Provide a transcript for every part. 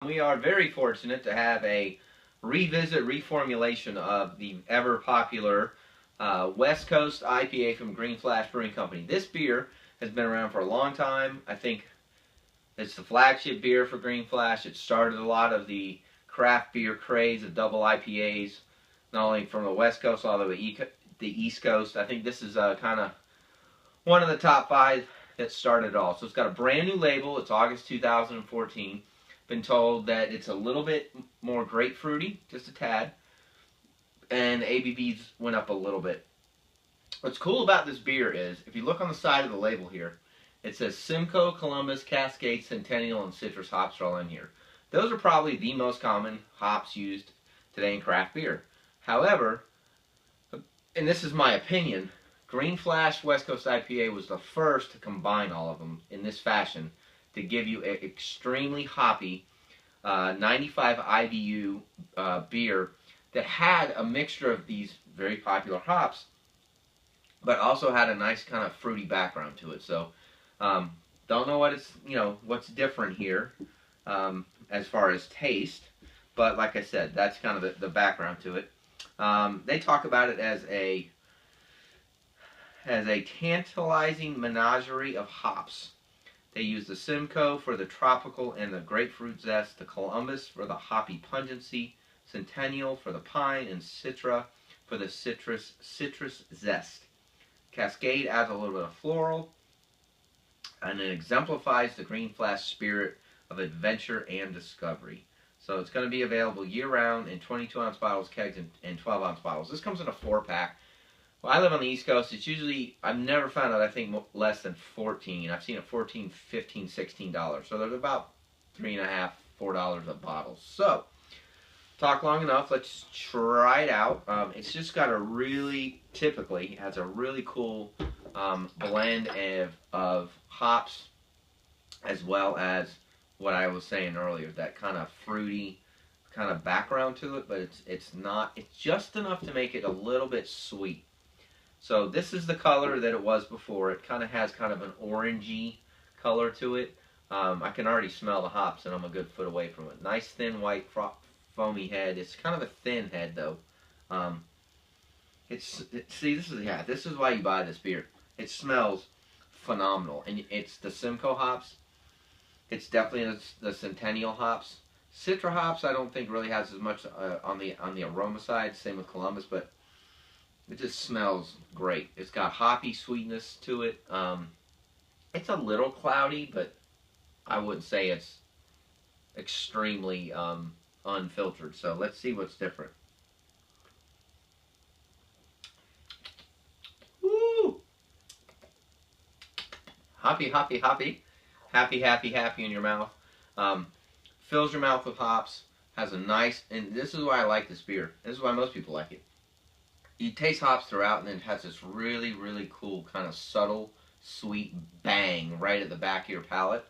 We are very fortunate to have a reformulation of the ever popular West Coast IPA from Green Flash Brewing Company. This beer has been around for a long time. I think it's the flagship beer for Green Flash. It started a lot of the craft beer craze of double IPAs, not only from the West Coast all the way to the East Coast. I think this is kind of one of the top five that started it all. So it's got a brand new label. It's August 2014. Been told that it's a little bit more grapefruity, just a tad, and ABVs went up a little bit. What's cool about this beer is, if you look on the side of the label here, it says Simcoe, Columbus, Cascade, Centennial, and citrus hops are all in here. Those are probably the most common hops used today in craft beer. However, and this is my opinion, Green Flash West Coast IPA was the first to combine all of them in this fashion to give you an extremely hoppy 95 IBU beer that had a mixture of these very popular hops, but also had a nice kind of fruity background to it. So, don't know what it's what's different here as far as taste, but like I said, that's kind of the background to it. They talk about it as a tantalizing menagerie of hops. They use the Simcoe for the tropical and the grapefruit zest, the Columbus for the hoppy pungency, Centennial for the pine, and Citra for the citrus zest. Cascade adds a little bit of floral, and it exemplifies the Green Flash spirit of adventure and discovery. So it's going to be available year-round in 22-ounce bottles, kegs, and 12-ounce bottles. This comes in a 4-pack. Well, I live on the East Coast. It's usually, I've never found it, I think, less than 14. I've seen it 14, 15, $16. So they're about $3.50, $4 a bottle. So, talk long enough. Let's try it out. It's just got a really, typically, has a really cool blend of hops, as well as what I was saying earlier, that kind of fruity kind of background to it, but it's just enough to make it a little bit sweet. So this is the color that it was before. It kind of has kind of an orangey color to it. I can already smell the hops, and I'm a good foot away from it. Nice thin white foamy head. It's kind of a thin head though. See, this is why you buy this beer. It smells phenomenal, and it's the Simcoe hops. It's definitely the Centennial hops. Citra hops, I don't think really has as much on the aroma side. Same with Columbus, but it just smells great. It's got hoppy sweetness to it. It's a little cloudy, but I wouldn't say it's extremely unfiltered. So let's see what's different. Woo! Hoppy, hoppy, hoppy. Happy, happy, happy in your mouth. Fills your mouth with hops. Has a nice, and this is why I like this beer. This is why most people like it. You taste hops throughout, and then it has this really, really cool kind of subtle, sweet bang right at the back of your palate.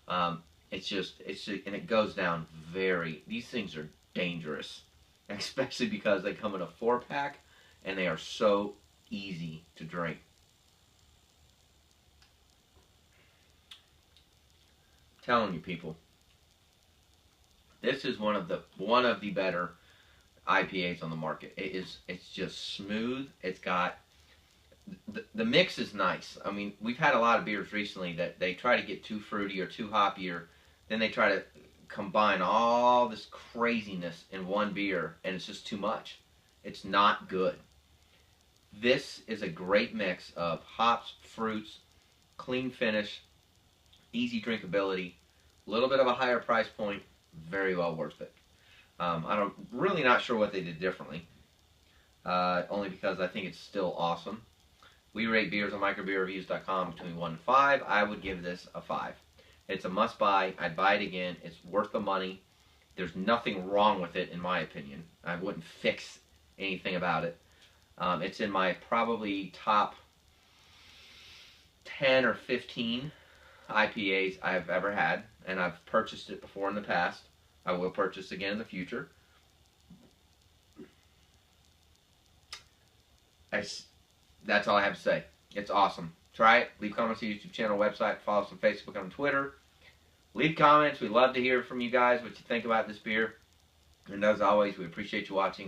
And it goes down very. These things are dangerous, especially because they come in a 4-pack, and they are so easy to drink. I'm telling you, people, this is one of the better IPAs on the market. It's just smooth. It's got the mix is nice. I mean, we've had a lot of beers recently that they try to get too fruity or too hoppier, then they try to combine all this craziness in one beer, and it's just too much. It's not good. This is a great mix of hops, fruits, clean finish, easy drinkability, a little bit of a higher price point, very well worth it. I'm really not sure what they did differently, only because I think it's still awesome. We rate beers on microbeerreviews.com between 1 and 5. I would give this a 5. It's a must-buy. I'd buy it again. It's worth the money. There's nothing wrong with it, in my opinion. I wouldn't fix anything about it. It's in my probably top 10 or 15 IPAs I've ever had, and I've purchased it before in the past. I will purchase again in the future. That's all I have to say. It's awesome. Try it. Leave comments on the YouTube channel, website. Follow us on Facebook and on Twitter. Leave comments. We'd love to hear from you guys what you think about this beer. And as always, we appreciate you watching.